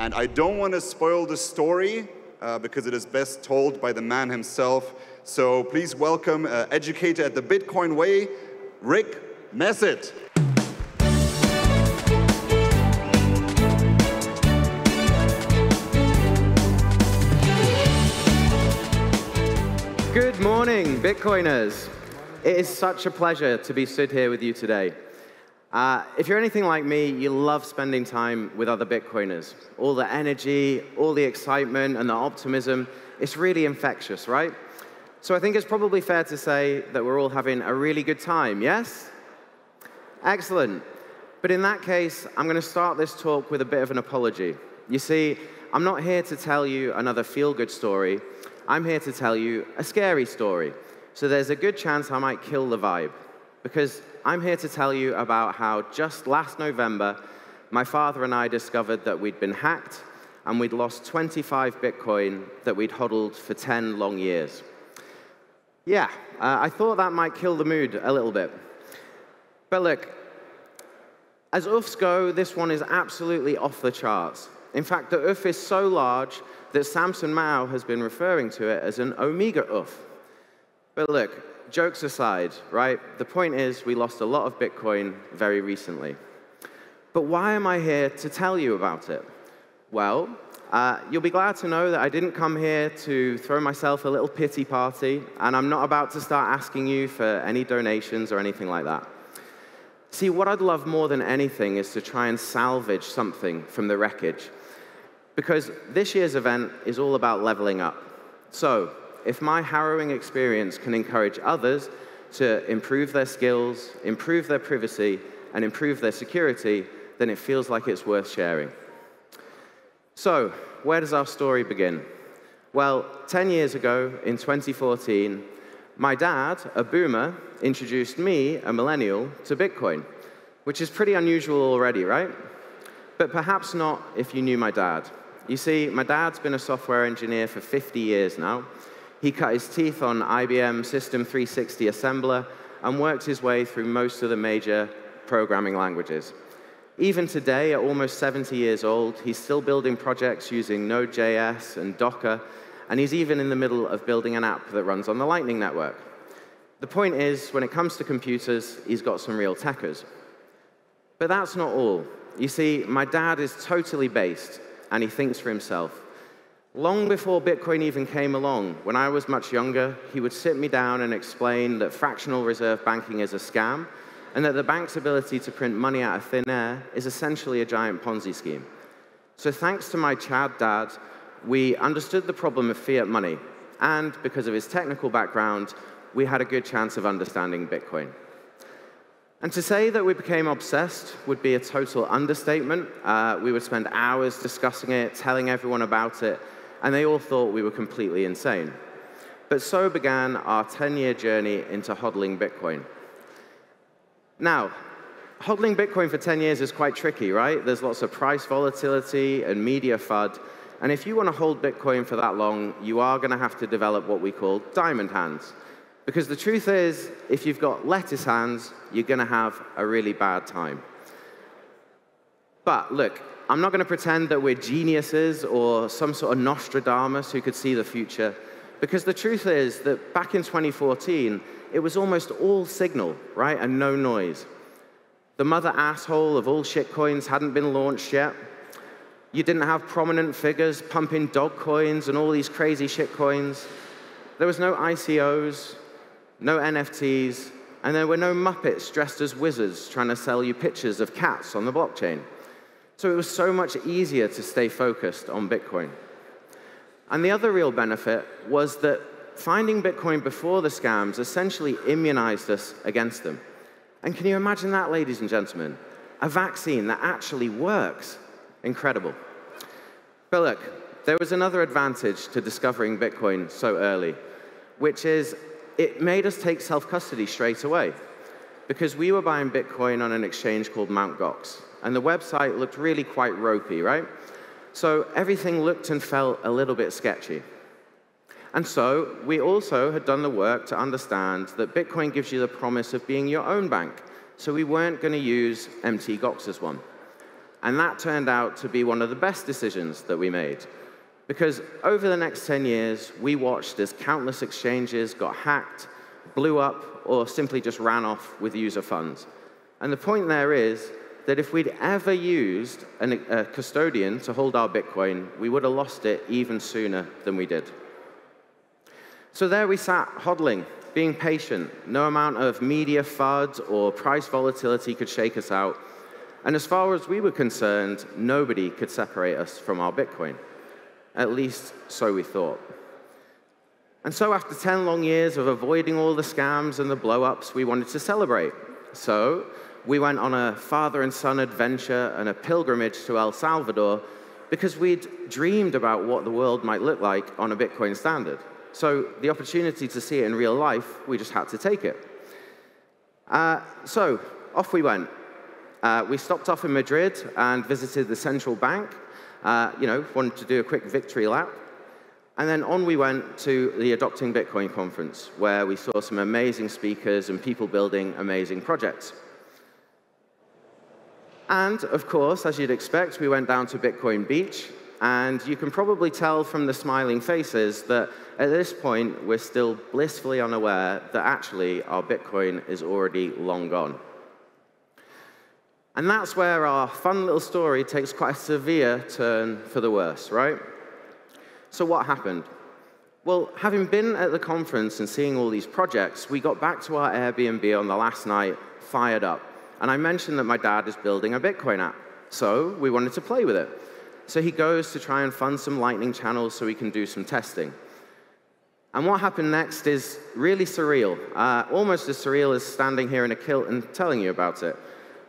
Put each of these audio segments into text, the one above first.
And I don't want to spoil the story because it is best told by the man himself. So please welcome educator at the Bitcoin way, Rick Messitt. Good morning, Bitcoiners. It is such a pleasure to be stood here with you today. If you're anything like me, you love spending time with other Bitcoiners. All the energy, all the excitement, and the optimism, it's really infectious, right? So I think it's probably fair to say that we're all having a really good time, yes? Excellent. But in that case, I'm going to start this talk with a bit of an apology. You see, I'm not here to tell you another feel-good story. I'm here to tell you a scary story. So there's a good chance I might kill the vibe, because I'm here to tell you about how just last November, my father and I discovered that we'd been hacked and we'd lost 25 Bitcoin that we'd hodled for 10 long years. Yeah, I thought that might kill the mood a little bit. But look, as oofs go, this one is absolutely off the charts. In fact, the oof is so large that Samson Mao has been referring to it as an omega oof. But look, jokes aside, right? The point is we lost a lot of Bitcoin very recently. But why am I here to tell you about it? Well, you'll be glad to know that I didn't come here to throw myself a little pity party, and I'm not about to start asking you for any donations or anything like that. See, what I'd love more than anything is to try and salvage something from the wreckage. Because this year's event is all about leveling up. So, if my harrowing experience can encourage others to improve their skills, improve their privacy, and improve their security, then it feels like it's worth sharing. So, where does our story begin? Well, 10 years ago, in 2014, my dad, a boomer, introduced me, a millennial, to Bitcoin, which is pretty unusual already, right? But perhaps not if you knew my dad. You see, my dad's been a software engineer for 50 years now. He cut his teeth on IBM System 360 assembler and worked his way through most of the major programming languages. Even today, at almost 70 years old, he's still building projects using Node.js and Docker, and he's even in the middle of building an app that runs on the Lightning Network. The point is, when it comes to computers, he's got some real techers. But that's not all. You see, my dad is totally based, and he thinks for himself. Long before Bitcoin even came along, when I was much younger, he would sit me down and explain that fractional reserve banking is a scam, and that the bank's ability to print money out of thin air is essentially a giant Ponzi scheme. So thanks to my Chad dad, we understood the problem of fiat money, and because of his technical background, we had a good chance of understanding Bitcoin. And to say that we became obsessed would be a total understatement. We would spend hours discussing it, telling everyone about it, and they all thought we were completely insane. But so began our 10-year journey into hodling Bitcoin. Now, hodling Bitcoin for 10 years is quite tricky, right? There's lots of price volatility and media FUD, and if you want to hold Bitcoin for that long, you are going to have to develop what we call diamond hands. Because the truth is, if you've got lettuce hands, you're going to have a really bad time. But look, I'm not going to pretend that we're geniuses or some sort of Nostradamus who could see the future, because the truth is that back in 2014, it was almost all signal, right, and no noise. The mother asshole of all shitcoins hadn't been launched yet. You didn't have prominent figures pumping dog coins and all these crazy shitcoins. There was no ICOs, no NFTs, and there were no Muppets dressed as wizards trying to sell you pictures of cats on the blockchain. So it was so much easier to stay focused on Bitcoin. And the other real benefit was that finding Bitcoin before the scams essentially immunized us against them. And can you imagine that, ladies and gentlemen? A vaccine that actually works. Incredible. But look, there was another advantage to discovering Bitcoin so early, which is it made us take self-custody straight away, because we were buying Bitcoin on an exchange called Mt. Gox, and the website looked really quite ropey, right? So everything looked and felt a little bit sketchy. And so we also had done the work to understand that Bitcoin gives you the promise of being your own bank, so we weren't going to use Mt. Gox's one. And that turned out to be one of the best decisions that we made. Because over the next 10 years, we watched as countless exchanges got hacked, blew up, or simply just ran off with user funds. And the point there is that if we'd ever used a custodian to hold our Bitcoin, we would have lost it even sooner than we did. So there we sat, hodling, being patient. No amount of media FUD or price volatility could shake us out. And as far as we were concerned, nobody could separate us from our Bitcoin. At least, so we thought. And so after 10 long years of avoiding all the scams and the blow-ups, we wanted to celebrate. So we went on a father and son adventure and a pilgrimage to El Salvador because we'd dreamed about what the world might look like on a Bitcoin standard. So the opportunity to see it in real life, we just had to take it. So off we went. We stopped off in Madrid and visited the central bank. Wanted to do a quick victory lap. And then on we went to the Adopting Bitcoin conference, where we saw some amazing speakers and people building amazing projects. And, of course, as you'd expect, we went down to Bitcoin Beach. And you can probably tell from the smiling faces that at this point, we're still blissfully unaware that actually our Bitcoin is already long gone. And that's where our fun little story takes quite a severe turn for the worse, right? So what happened? Well, having been at the conference and seeing all these projects, we got back to our Airbnb on the last night, fired up. And I mentioned that my dad is building a Bitcoin app. So we wanted to play with it. So he goes to try and fund some Lightning channels so we can do some testing. And what happened next is really surreal, almost as surreal as standing here in a kilt and telling you about it.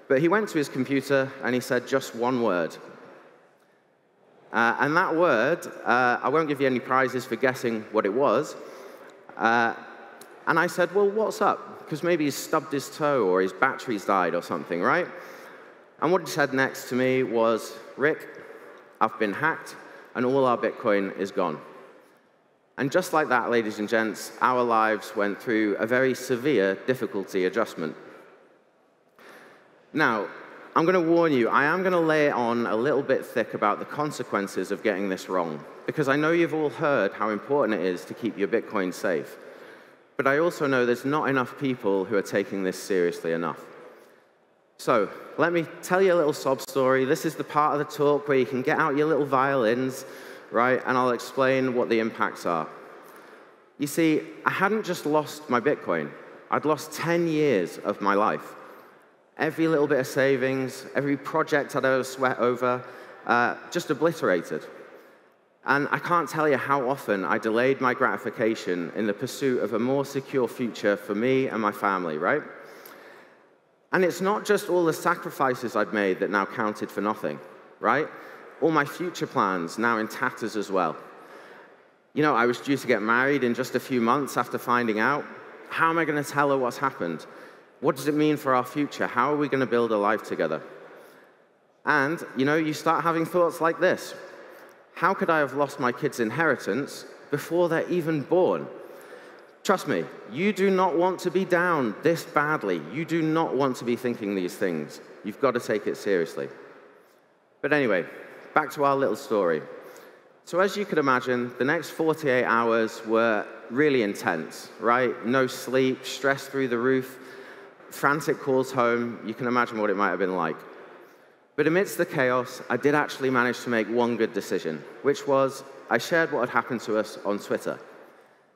But he went to his computer and he said just one word. And that word, I won't give you any prizes for guessing what it was. And I said, well, what's up? Because maybe he's stubbed his toe or his battery's died or something, right? And what he said next to me was, Rick, I've been hacked and all our Bitcoin is gone. And just like that, ladies and gents, our lives went through a very severe difficulty adjustment. Now, I'm going to warn you, I am going to lay it on a little bit thick about the consequences of getting this wrong, because I know you've all heard how important it is to keep your Bitcoin safe. But I also know there's not enough people who are taking this seriously enough. So, let me tell you a little sob story. This is the part of the talk where you can get out your little violins, right, and I'll explain what the impacts are. You see, I hadn't just lost my Bitcoin. I'd lost 10 years of my life. Every little bit of savings, every project I'd ever sweat over, just obliterated. And I can't tell you how often I delayed my gratification in the pursuit of a more secure future for me and my family, right? And it's not just all the sacrifices I'd made that now counted for nothing, right? All my future plans now in tatters as well. You know, I was due to get married in just a few months after finding out. How am I going to tell her what's happened? What does it mean for our future? How are we going to build a life together? And, you know, you start having thoughts like this. How could I have lost my kids' inheritance before they're even born? Trust me, you do not want to be down this badly. You do not want to be thinking these things. You've got to take it seriously. But anyway, back to our little story. So as you could imagine, the next 48 hours were really intense, right? No sleep, stress through the roof, frantic calls home. You can imagine what it might have been like. But amidst the chaos, I did actually manage to make one good decision, which was I shared what had happened to us on Twitter.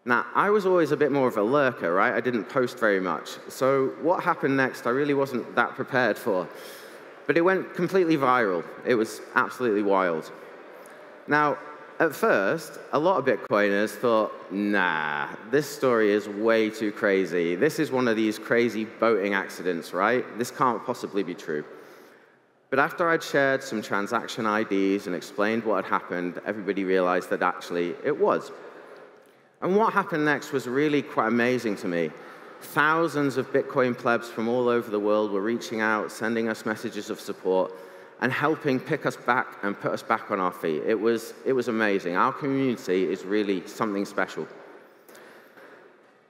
Now, I was always a bit more of a lurker, right? I didn't post very much. So what happened next, I really wasn't that prepared for. But it went completely viral. It was absolutely wild. Now, at first, a lot of Bitcoiners thought, nah, this story is way too crazy. This is one of these crazy boating accidents, right? This can't possibly be true. But after I'd shared some transaction IDs and explained what had happened, everybody realized that actually it was. And what happened next was really quite amazing to me. Thousands of Bitcoin plebs from all over the world were reaching out, sending us messages of support, and helping pick us back and put us back on our feet. It was amazing. Our community is really something special.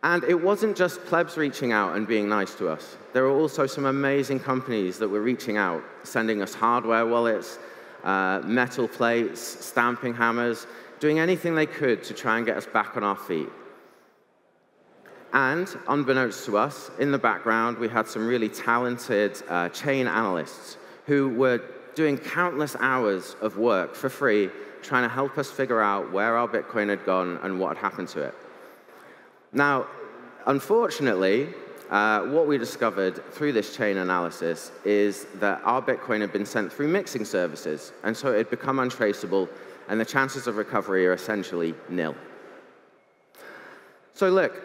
And it wasn't just plebs reaching out and being nice to us. There were also some amazing companies that were reaching out, sending us hardware wallets, metal plates, stamping hammers, doing anything they could to try and get us back on our feet. And unbeknownst to us, in the background, we had some really talented chain analysts who were doing countless hours of work for free, trying to help us figure out where our Bitcoin had gone and what had happened to it. Now, unfortunately, what we discovered through this chain analysis is that our Bitcoin had been sent through mixing services, and so it had become untraceable, and the chances of recovery are essentially nil. So look,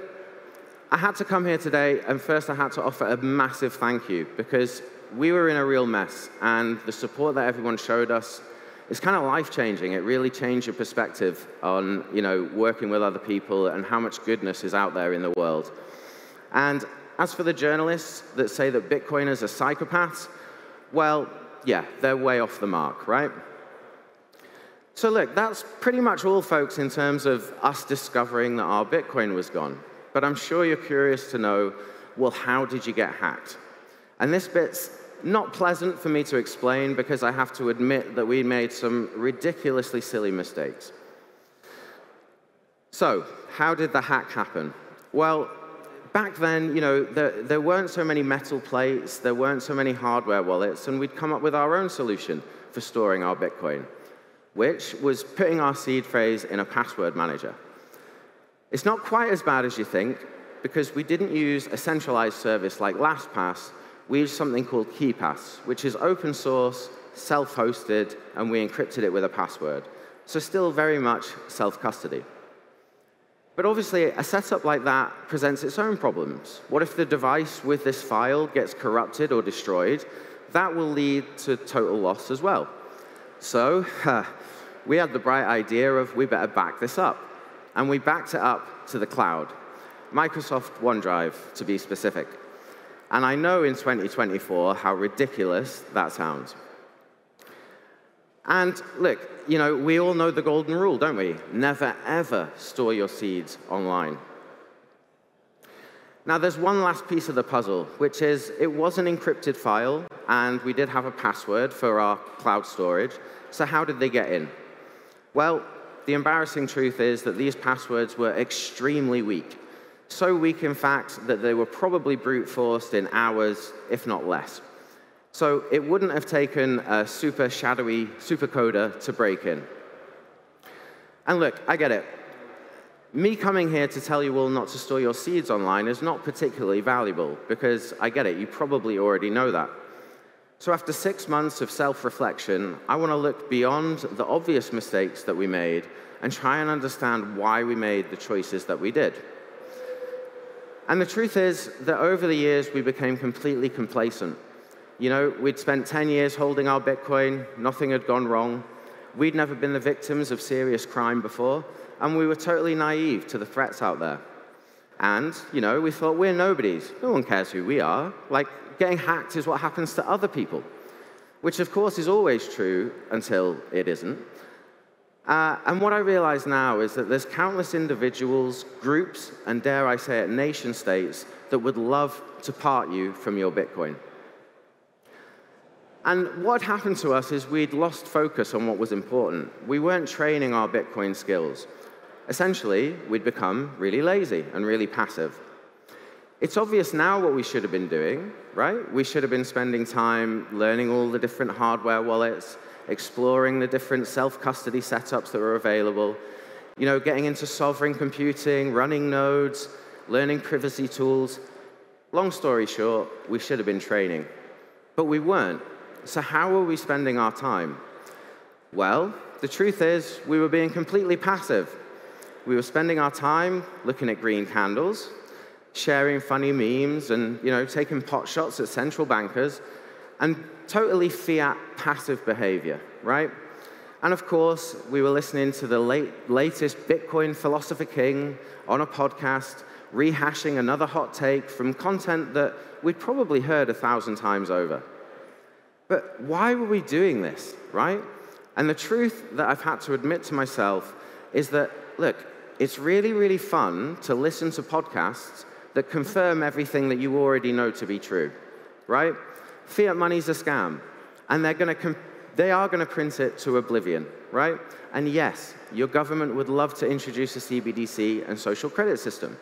I had to come here today, and first I had to offer a massive thank you, because we were in a real mess, and the support that everyone showed us is kind of life-changing. It really changed your perspective on, working with other people and how much goodness is out there in the world. And as for the journalists that say that Bitcoiners are psychopaths, well, yeah, they're way off the mark, right? So look, that's pretty much all, folks, in terms of us discovering that our Bitcoin was gone. But I'm sure you're curious to know, well, how did you get hacked? And this bit's not pleasant for me to explain, because I have to admit that we made some ridiculously silly mistakes. So, how did the hack happen? Well, back then, there weren't so many metal plates, there weren't so many hardware wallets, and we'd come up with our own solution for storing our Bitcoin, which was putting our seed phrase in a password manager. It's not quite as bad as you think, because we didn't use a centralized service like LastPass. We used something called KeePass, which is open source, self-hosted, and we encrypted it with a password. So still very much self-custody. But obviously, a setup like that presents its own problems. What if the device with this file gets corrupted or destroyed? That will lead to total loss as well. So we had the bright idea of we better back this up. And we backed it up to the cloud, Microsoft OneDrive, to be specific. And I know in 2024 how ridiculous that sounds. And look, we all know the golden rule, don't we? Never, ever store your seeds online. Now, there's one last piece of the puzzle, which is it was an encrypted file, and we did have a password for our cloud storage. So how did they get in? Well, the embarrassing truth is that these passwords were extremely weak. So weak, in fact, that they were probably brute-forced in hours, if not less. So it wouldn't have taken a super shadowy supercoder to break in. And look, I get it. Me coming here to tell you all not to store your seeds online is not particularly valuable, because I get it, you probably already know that. So after 6 months of self-reflection, I want to look beyond the obvious mistakes that we made and try and understand why we made the choices that we did. And the truth is that over the years, we became completely complacent. We'd spent 10 years holding our Bitcoin, nothing had gone wrong. We'd never been the victims of serious crime before, and we were totally naive to the threats out there. And, we thought we're nobodies. No one cares who we are. Like, getting hacked is what happens to other people, which of course is always true until it isn't. And what I realize now is that there's countless individuals, groups, and dare I say it, nation states that would love to part you from your Bitcoin. And what happened to us is we'd lost focus on what was important. We weren't training our Bitcoin skills. Essentially, we'd become really lazy and really passive. It's obvious now what we should have been doing, right? We should have been spending time learning all the different hardware wallets, exploring the different self-custody setups that were available, getting into sovereign computing, running nodes, learning privacy tools. Long story short, we should have been training. But we weren't. So how were we spending our time? Well, the truth is we were being completely passive. We were spending our time looking at green candles, sharing funny memes, and taking pot shots at central bankers, and totally fiat passive behavior, right? And of course, we were listening to the latest Bitcoin philosopher king on a podcast, rehashing another hot take from content that we'd probably heard 1,000 times over. But why were we doing this, right? And the truth that I've had to admit to myself is that, look, it's really, really fun to listen to podcasts that confirm everything that you already know to be true, right? Fiat money's a scam, and they are going to print it to oblivion, right? And yes, your government would love to introduce a CBDC and social credit system.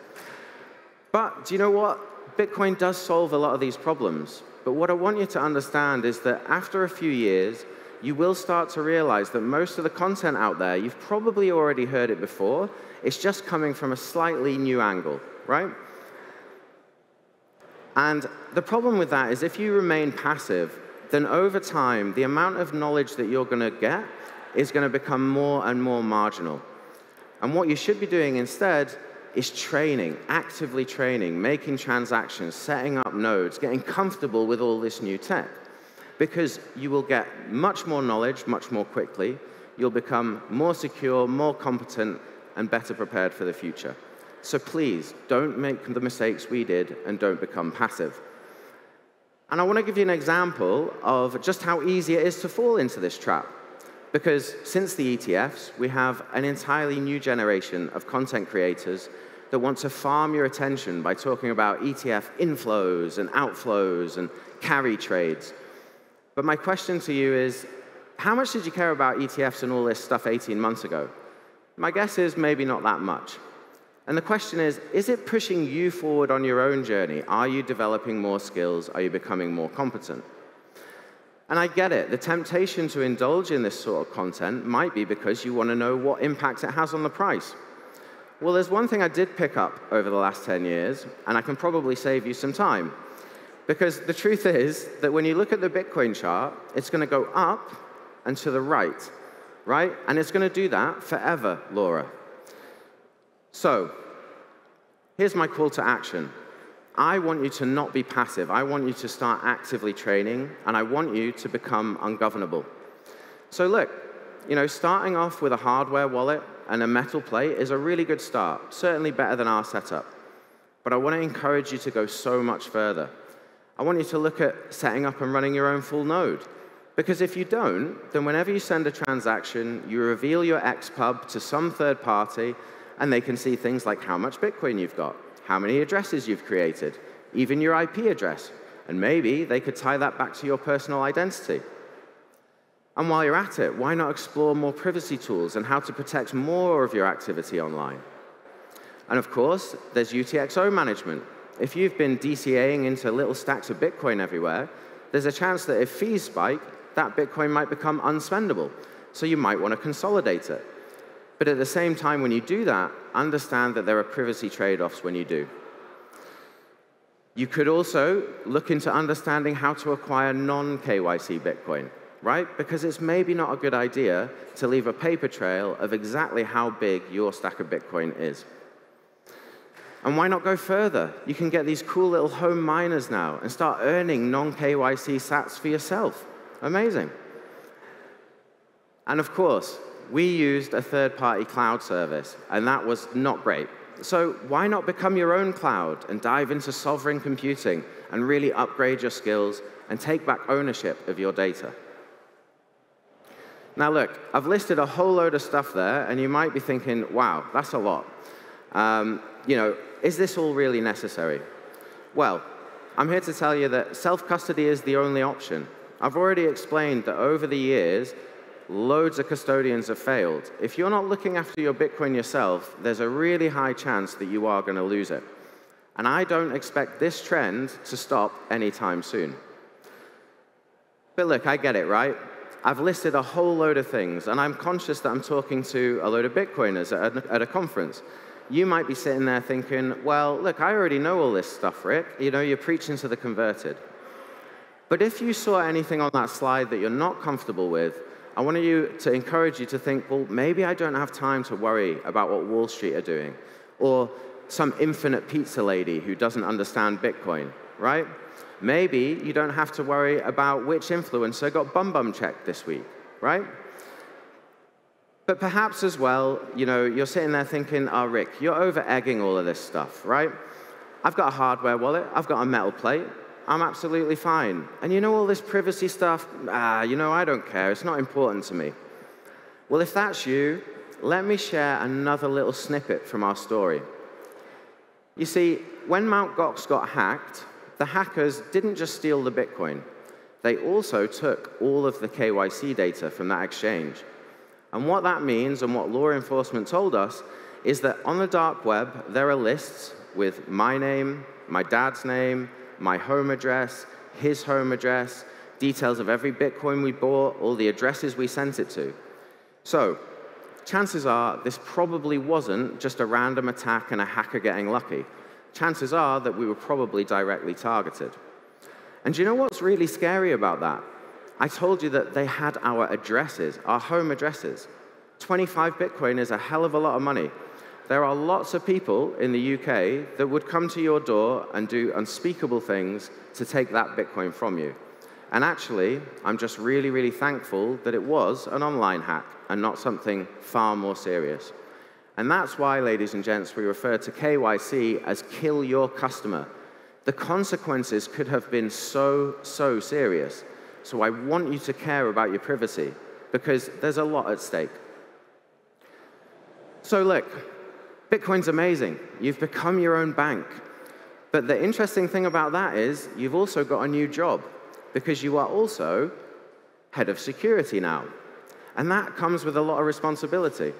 But do you know what? Bitcoin does solve a lot of these problems. But what I want you to understand is that after a few years, you will start to realize that most of the content out there, you've probably already heard it before. It's just coming from a slightly new angle, right? And the problem with that is if you remain passive, then over time, the amount of knowledge that you're going to get is going to become more and more marginal. And what you should be doing instead is training, actively training, making transactions, setting up nodes, getting comfortable with all this new tech. Because you will get much more knowledge much more quickly. You'll become more secure, more competent, and better prepared for the future. So please, don't make the mistakes we did and don't become passive. And I want to give you an example of just how easy it is to fall into this trap. Because since the ETFs, we have an entirely new generation of content creators that want to farm your attention by talking about ETF inflows and outflows and carry trades. But my question to you is, how much did you care about ETFs and all this stuff 18 months ago? My guess is maybe not that much. And the question is it pushing you forward on your own journey? Are you developing more skills? Are you becoming more competent? And I get it. The temptation to indulge in this sort of content might be because you want to know what impact it has on the price. Well, there's one thing I did pick up over the last 10 years, and I can probably save you some time. Because the truth is that when you look at the Bitcoin chart, it's going to go up and to the right? And it's going to do that forever, Laura. So here's my call to action. I want you to not be passive. I want you to start actively training, and I want you to become ungovernable. So look, starting off with a hardware wallet and a metal plate is a really good start, certainly better than our setup. But I want to encourage you to go so much further. I want you to look at setting up and running your own full node. Because if you don't, then whenever you send a transaction, you reveal your XPub to some third party, and they can see things like how much Bitcoin you've got, how many addresses you've created, even your IP address. And maybe they could tie that back to your personal identity. And while you're at it, why not explore more privacy tools and how to protect more of your activity online? And of course, there's UTXO management. If you've been DCAing into little stacks of Bitcoin everywhere, there's a chance that if fees spike, that Bitcoin might become unspendable. So you might want to consolidate it. But at the same time, when you do that, understand that there are privacy trade-offs when you do. You could also look into understanding how to acquire non-KYC Bitcoin, right? Because it's maybe not a good idea to leave a paper trail of exactly how big your stack of Bitcoin is. And why not go further? You can get these cool little home miners now and start earning non-KYC sats for yourself. Amazing. And of course, we used a third-party cloud service, and that was not great. So why not become your own cloud and dive into sovereign computing and really upgrade your skills and take back ownership of your data? Now look, I've listed a whole load of stuff there, and you might be thinking, wow, that's a lot. Is this all really necessary? Well, I'm here to tell you that self-custody is the only option. I've already explained that over the years, loads of custodians have failed. If you're not looking after your Bitcoin yourself, there's a really high chance that you are going to lose it. And I don't expect this trend to stop anytime soon. But look, I get it, right? I've listed a whole load of things, and I'm conscious that I'm talking to a load of Bitcoiners at a conference. You might be sitting there thinking, well, look, I already know all this stuff, Rick. You're preaching to the converted. But if you saw anything on that slide that you're not comfortable with, I want to encourage you to think, well, maybe I don't have time to worry about what Wall Street are doing, or some infinite pizza lady who doesn't understand Bitcoin, right? Maybe you don't have to worry about which influencer got bum checked this week, right? But perhaps as well, you're sitting there thinking, oh, Rick, you're over-egging all of this stuff, right? I've got a hardware wallet. I've got a metal plate. I'm absolutely fine. And all this privacy stuff, I don't care. It's not important to me. Well, if that's you, let me share another little snippet from our story. You see, when Mt. Gox got hacked, the hackers didn't just steal the Bitcoin. They also took all of the KYC data from that exchange. And what that means, and what law enforcement told us, is that on the dark web, there are lists with my name, my dad's name, my home address, his home address, details of every Bitcoin we bought, all the addresses we sent it to. So, chances are this probably wasn't just a random attack and a hacker getting lucky. Chances are that we were probably directly targeted. And do you know what's really scary about that? I told you that they had our addresses, our home addresses. 25 Bitcoin is a hell of a lot of money. There are lots of people in the UK that would come to your door and do unspeakable things to take that Bitcoin from you. And actually, I'm just really, really thankful that it was an online hack and not something far more serious. And that's why, ladies and gents, we refer to KYC as kill your customer. The consequences could have been so, so serious. So I want you to care about your privacy, because there's a lot at stake. So look, Bitcoin's amazing. You've become your own bank. But the interesting thing about that is you've also got a new job, because you are also head of security now. And that comes with a lot of responsibility.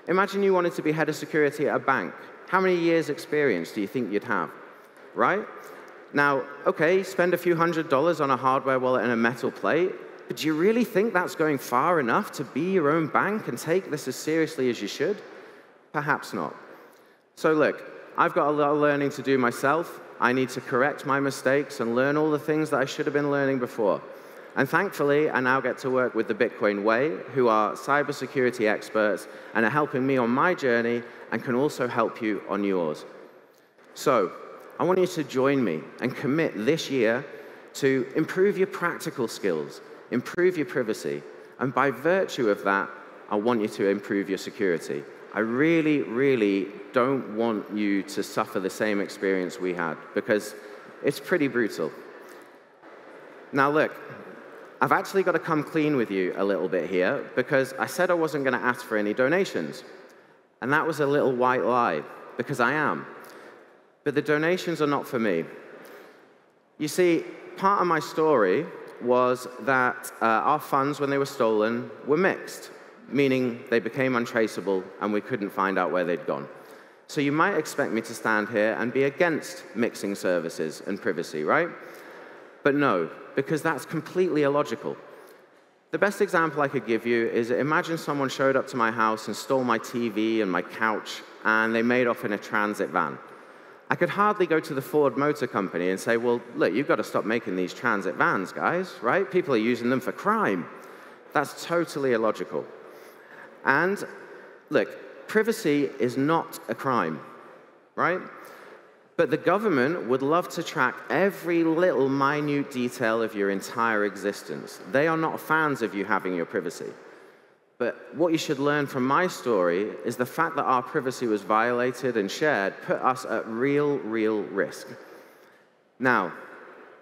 Imagine you wanted to be head of security at a bank. How many years' experience do you think you'd have, right? Now, okay, spend a few $100s on a hardware wallet and a metal plate, but do you really think that's going far enough to be your own bank and take this as seriously as you should? Perhaps not. So look, I've got a lot of learning to do myself. I need to correct my mistakes and learn all the things that I should have been learning before. And thankfully, I now get to work with the Bitcoin Way, who are cybersecurity experts and are helping me on my journey and can also help you on yours. So, I want you to join me and commit this year to improve your practical skills, improve your privacy, and by virtue of that, I want you to improve your security. I really, really don't want you to suffer the same experience we had, because it's pretty brutal. Now look, I've actually got to come clean with you a little bit here, because I said I wasn't going to ask for any donations. And that was a little white lie, because I am. But the donations are not for me. You see, part of my story was that our funds, when they were stolen, were mixed, meaning they became untraceable and we couldn't find out where they'd gone. So you might expect me to stand here and be against mixing services and privacy, right? But no, because that's completely illogical. The best example I could give you is imagine someone showed up to my house and stole my TV and my couch, and they made off in a transit van. I could hardly go to the Ford Motor Company and say, well, look, you've got to stop making these transit vans, guys, right? People are using them for crime. That's totally illogical. And look, privacy is not a crime, right? But the government would love to track every little minute detail of your entire existence. They are not fans of you having your privacy. But what you should learn from my story is the fact that our privacy was violated and shared put us at real risk. Now,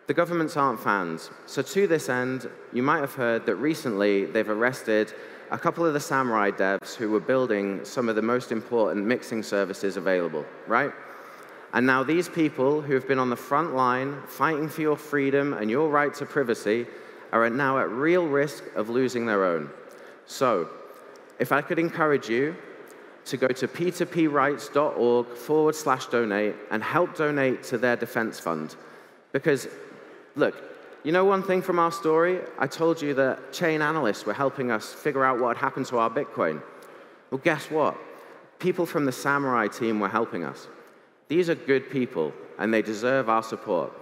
the governments aren't fans. So to this end, you might have heard that recently they've arrested a couple of the Samurai devs who were building some of the most important mixing services available, right? And now these people who have been on the front line fighting for your freedom and your right to privacy are now at real risk of losing their own. So, if I could encourage you to go to p2prights.org/donate and help donate to their defense fund. Because, look, you know one thing from our story? I told you that chain analysts were helping us figure out what had happened to our Bitcoin. Well, guess what? People from the Samurai team were helping us. These are good people, and they deserve our support.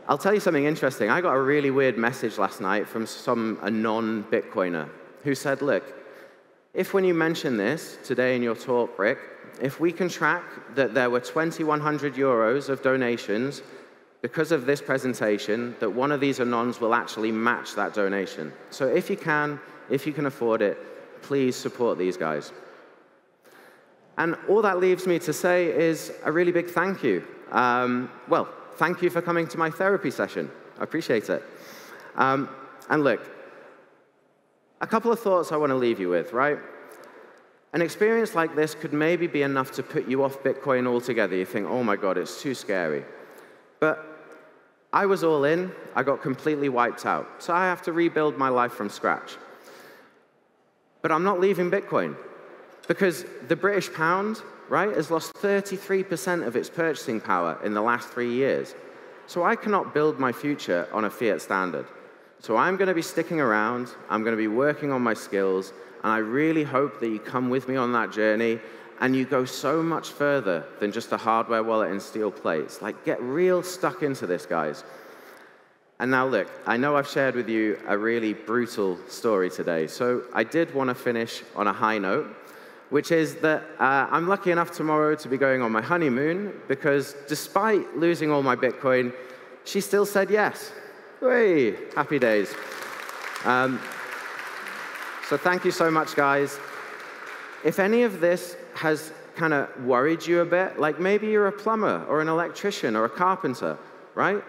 I'll tell you something interesting. I got a really weird message last night from a non-Bitcoiner who said, look, if when you mention this today in your talk, Rick, if we can track that there were 2,100 euros of donations because of this presentation, that one of these anons will actually match that donation. So if you can afford it, please support these guys. And all that leaves me to say is a really big thank you. Well, thank you for coming to my therapy session. I appreciate it. And look, A couple of thoughts I want to leave you with, right? An experience like this could maybe be enough to put you off Bitcoin altogether. You think, oh my God, it's too scary. But I was all in. I got completely wiped out. So I have to rebuild my life from scratch. But I'm not leaving Bitcoin because the British pound, right, has lost 33% of its purchasing power in the last 3 years. So I cannot build my future on a fiat standard. So I'm going to be sticking around. I'm going to be working on my skills. And I really hope that you come with me on that journey and you go so much further than just a hardware wallet and steel plates. Like, get real stuck into this, guys. And now, look, I know I've shared with you a really brutal story today. So I did want to finish on a high note, which is that I'm lucky enough tomorrow to be going on my honeymoon because despite losing all my Bitcoin, she still said yes. Hey, happy days. So thank you so much, guys. If any of this has kind of worried you a bit, like maybe you're a plumber or an electrician or a carpenter, right?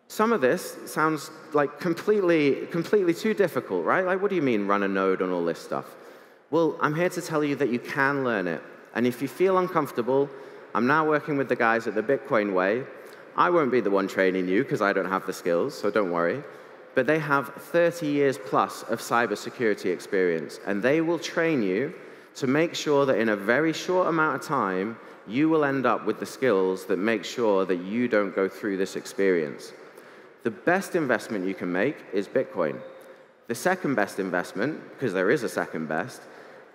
Some of this sounds like completely too difficult, right? Like, what do you mean run a node and all this stuff? Well, I'm here to tell you that you can learn it. And if you feel uncomfortable, I'm now working with the guys at the Bitcoin Way. I won't be the one training you because I don't have the skills, so don't worry. But they have 30 years plus of cybersecurity experience, and they will train you to make sure that in a very short amount of time, you will end up with the skills that make sure that you don't go through this experience. The best investment you can make is Bitcoin. The second best investment, because there is a second best,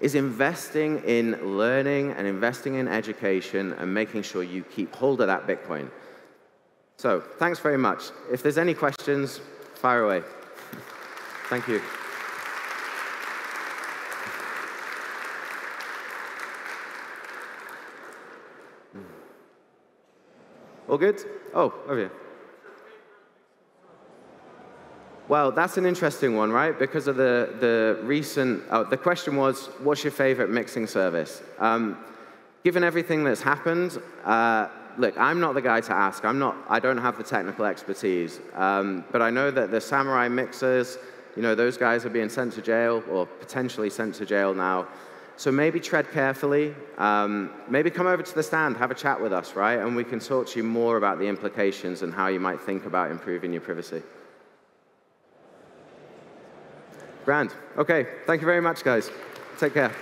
is investing in learning and investing in education and making sure you keep hold of that Bitcoin. So, thanks very much. If there's any questions, fire away. Thank you. All good? Oh, over here. Well, that's an interesting one, right? Because of the recent, the question was, what's your favorite mixing service? Given everything that's happened, look, I'm not the guy to ask. I don't have the technical expertise. But I know that the Samurai mixers, you know, those guys are being sent to jail or potentially sent to jail now. So maybe tread carefully. Maybe come over to the stand, have a chat with us, right? And we can talk to you more about the implications and how you might think about improving your privacy. Grand. OK, thank you very much, guys. Take care.